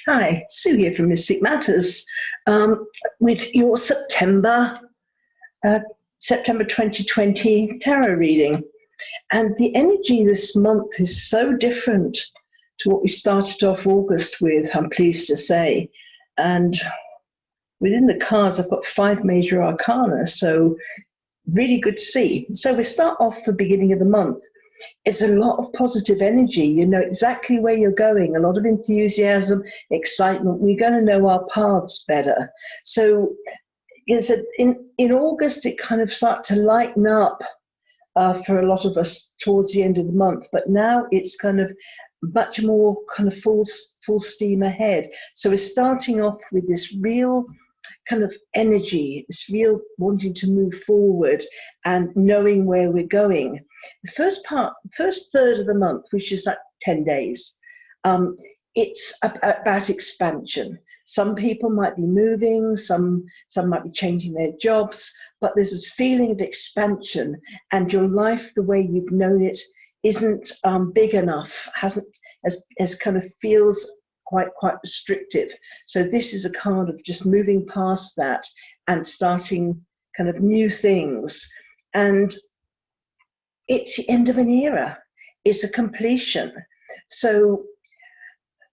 Hi, Sue here from Mystic Matters, with your uh, September 2020 tarot reading. And the energy this month is so different to what we started off August with, I'm pleased to say. And within the cards, I've got 5 major arcana, so really good to see. So we start off the beginning of the month. It's a lot of positive energy. You know exactly where you're going, a lot of enthusiasm, excitement. We're going to know our paths better. So in August, it kind of started to lighten up for a lot of us towards the end of the month. But now it's kind of much more kind of full steam ahead. So we're starting off with this real kind of energy, this real wanting to move forward and knowing where we're going. The first third of the month, which is like 10 days, it's about expansion. Some people might be moving, some might be changing their jobs, but there's this feeling of expansion, and your life, the way you've known it, isn't big enough, hasn't as kind of feels quite restrictive. So this is a card of just moving past that and starting kind of new things. And it's the end of an era. It's a completion. So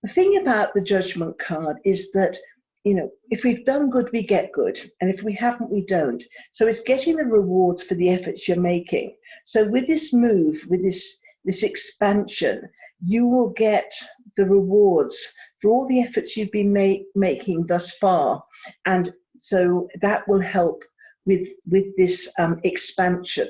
the thing about the Judgment card is that, you know, if we've done good, we get good. And if we haven't, we don't. So it's getting the rewards for the efforts you're making. So with this move, with this expansion, you will get the rewards for all the efforts you've been making thus far. And so that will help with this expansion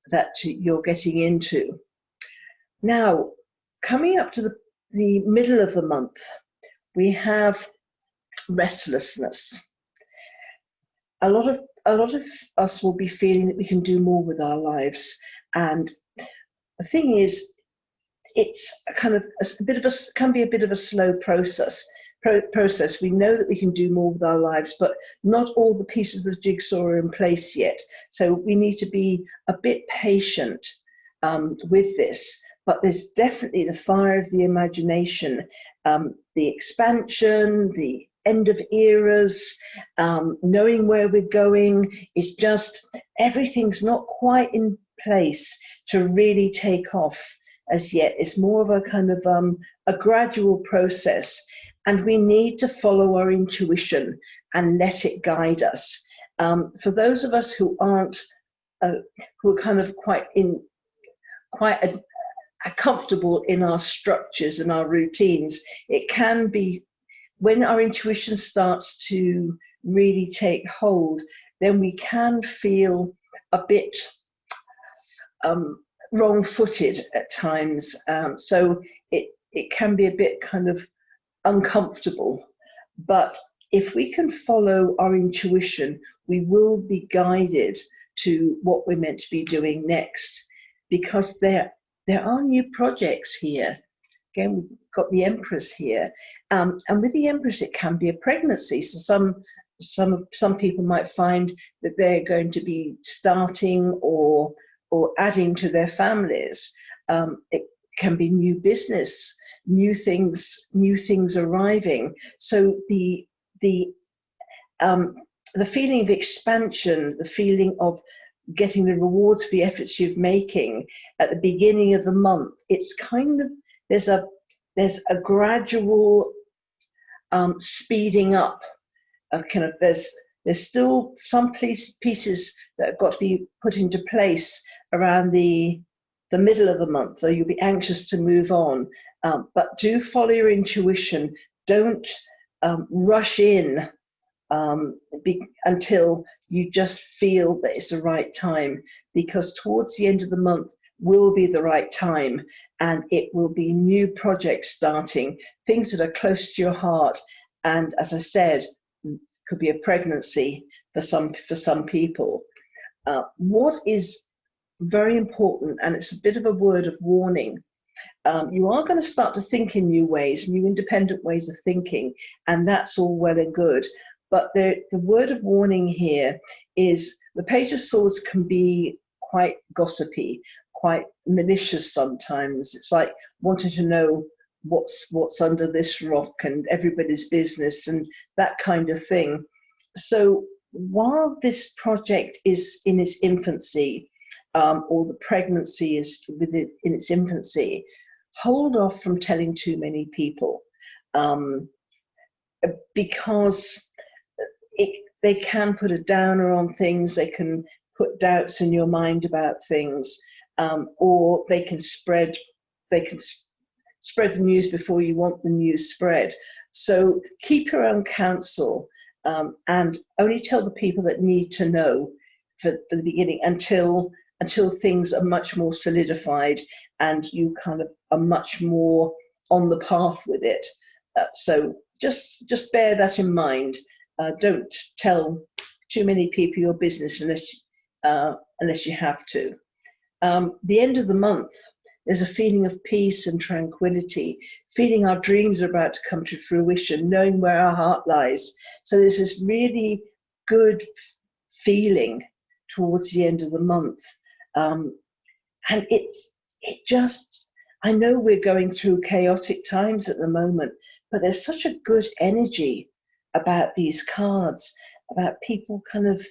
that you're getting into. Now, coming up to the middle of the month, we have restlessness. A lot of us will be feeling that we can do more with our lives. And the thing is, it's kind of can be a bit of a slow process. We know that we can do more with our lives, but not all the pieces of the jigsaw are in place yet. So we need to be a bit patient with this. But there's definitely the fire of the imagination, the expansion, the end of eras, knowing where we're going. It's just everything's not quite in place to really take off as yet. It's more of a kind of a gradual process, and we need to follow our intuition and let it guide us. For those of us who aren't, who are kind of quite comfortable in our structures and our routines, it can be when our intuition starts to really take hold, then we can feel a bit wrong-footed at times. So it can be a bit kind of uncomfortable. But if we can follow our intuition, we will be guided to what we're meant to be doing next, because there are new projects here. Again, we've got the Empress here, and with the Empress, it can be a pregnancy. So some people might find that they're going to be starting or adding to their families. It can be new business, new things arriving. So the feeling of expansion, the feeling of getting the rewards for the efforts you're making at the beginning of the month, it's kind of, there's a gradual speeding up of kind of, there's still some pieces that have got to be put into place around the middle of the month, though you'll be anxious to move on. But do follow your intuition. Don't rush in until you just feel that it's the right time, because towards the end of the month will be the right time, and it will be new projects starting, things that are close to your heart. And as I said, could be a pregnancy for some people. What is very important, and it's a bit of a word of warning, you are going to start to think in new ways, new independent ways of thinking, and that's all well and good. But the word of warning here is the Page of Swords can be quite gossipy, quite malicious sometimes. It's like wanting to know what's under this rock and everybody's business and that kind of thing. So while this project is in its infancy, or the pregnancy is in its infancy, hold off from telling too many people, because they can put a downer on things, they can put doubts in your mind about things, or they can spread the news before you want the news spread. So keep your own counsel, and only tell the people that need to know for the beginning until things are much more solidified and you kind of are much more on the path with it. So just bear that in mind. Don't tell too many people your business unless you have to. The end of the month, there's a feeling of peace and tranquility, feeling our dreams are about to come to fruition, knowing where our heart lies. So there's this really good feeling towards the end of the month. And I know we're going through chaotic times at the moment, but there's such a good energy about these cards, about people kind of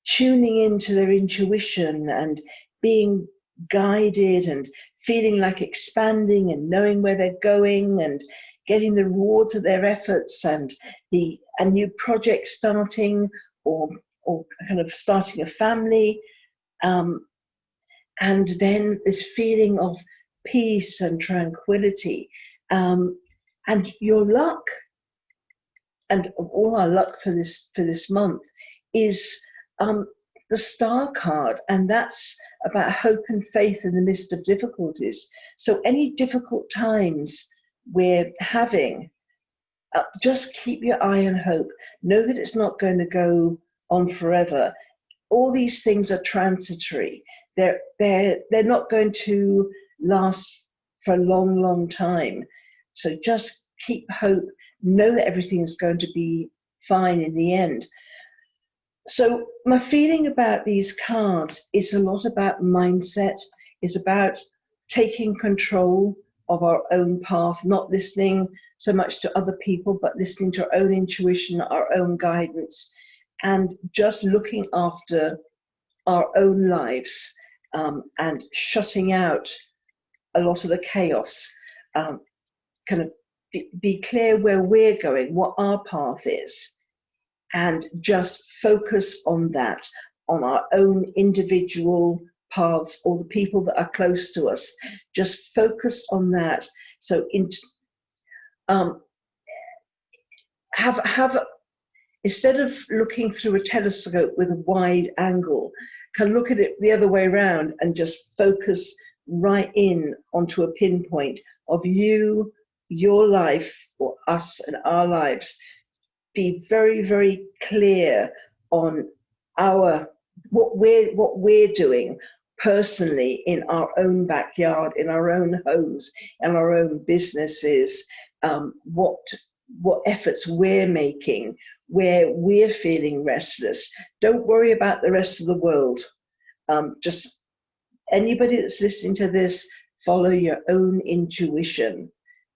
tuning into their intuition and being guided and feeling like expanding and knowing where they're going and getting the rewards of their efforts, and a new project starting, or kind of starting a family, and then this feeling of peace and tranquility, and your luck, and all our luck for this month is the Star card, and that's about hope and faith in the midst of difficulties. So any difficult times we're having, just keep your eye on hope. Know that it's not going to go on forever. All these things are transitory. They're not going to last for a long, long time. So just keep hope. Know that everything's going to be fine in the end. So my feeling about these cards is a lot about mindset, is about taking control of our own path, not listening so much to other people, but listening to our own intuition, our own guidance, and just looking after our own lives, and shutting out a lot of the chaos. Kind of be clear where we're going, what our path is, and just focus on that, on our own individual paths, or the people that are close to us. Just focus on that. So instead of looking through a telescope with a wide angle, can look at it the other way around and just focus right in onto a pinpoint of you, your life, or us and our lives. Be very, very clear on what we're doing personally in our own backyard, in our own homes, in our own businesses, what efforts we're making, where we're feeling restless. Don't worry about the rest of the world. Just anybody that's listening to this, follow your own intuition.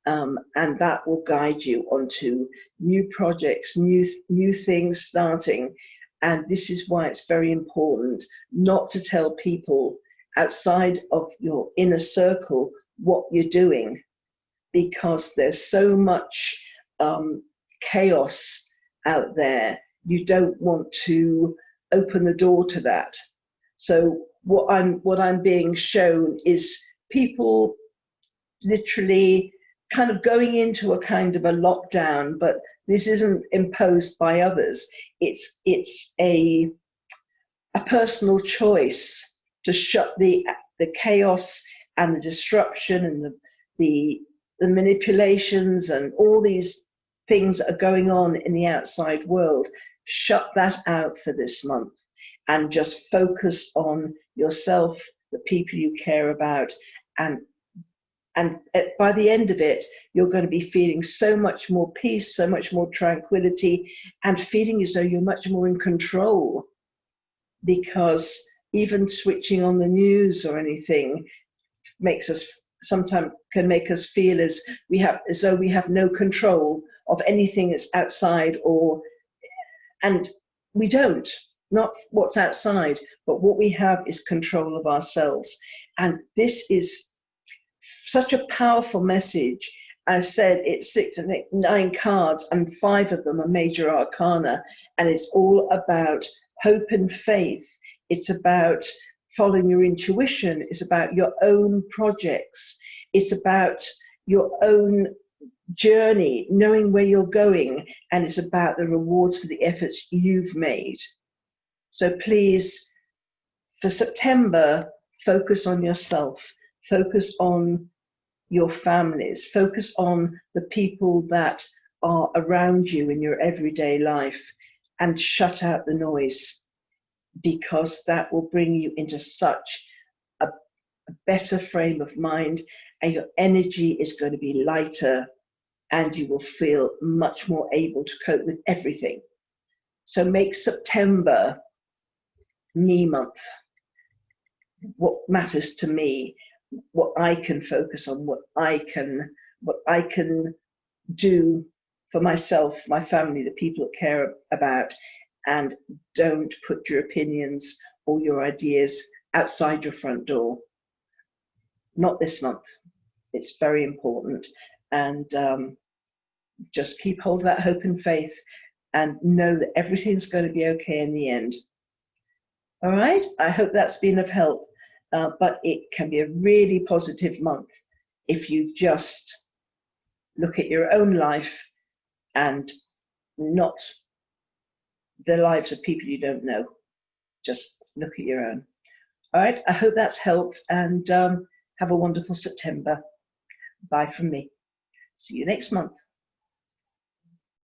And that will guide you onto new projects, new things starting. And this is why it's very important not to tell people outside of your inner circle what you're doing, because there's so much chaos out there. You don't want to open the door to that. So what I'm being shown is people literally kind of going into a kind of a lockdown, but this isn't imposed by others. It's a personal choice to shut the chaos and the disruption and the manipulations and all these things that are going on in the outside world. Shut that out for this month and just focus on yourself, the people you care about, and by the end of it, you're going to be feeling so much more peace, so much more tranquility, and feeling as though you're much more in control, because even switching on the news or anything makes us sometimes can make us feel as though we have no control of anything that's outside, and we don't. Not what's outside, but what we have is control of ourselves. And this is such a powerful message. I said it's 9 cards, and 5 of them are major arcana, and it's all about hope and faith. It's about following your intuition. It's about your own projects. It's about your own journey, knowing where you're going, and it's about the rewards for the efforts you've made. So please, for September, focus on yourself, focus on your families, focus on the people that are around you in your everyday life, and shut out the noise, because that will bring you into such a better frame of mind, and your energy is going to be lighter, and you will feel much more able to cope with everything. So make September me month. What matters to me, what I can focus on, what I can do for myself, my family, the people that care about, and don't put your opinions or your ideas outside your front door. Not this month. It's very important. And just keep hold of that hope and faith, and know that everything's going to be okay in the end. All right, I hope that's been of help, but it can be a really positive month if you just look at your own life and not the lives of people you don't know. Just look at your own. All right, I hope that's helped, and have a wonderful September. Bye from me. See you next month.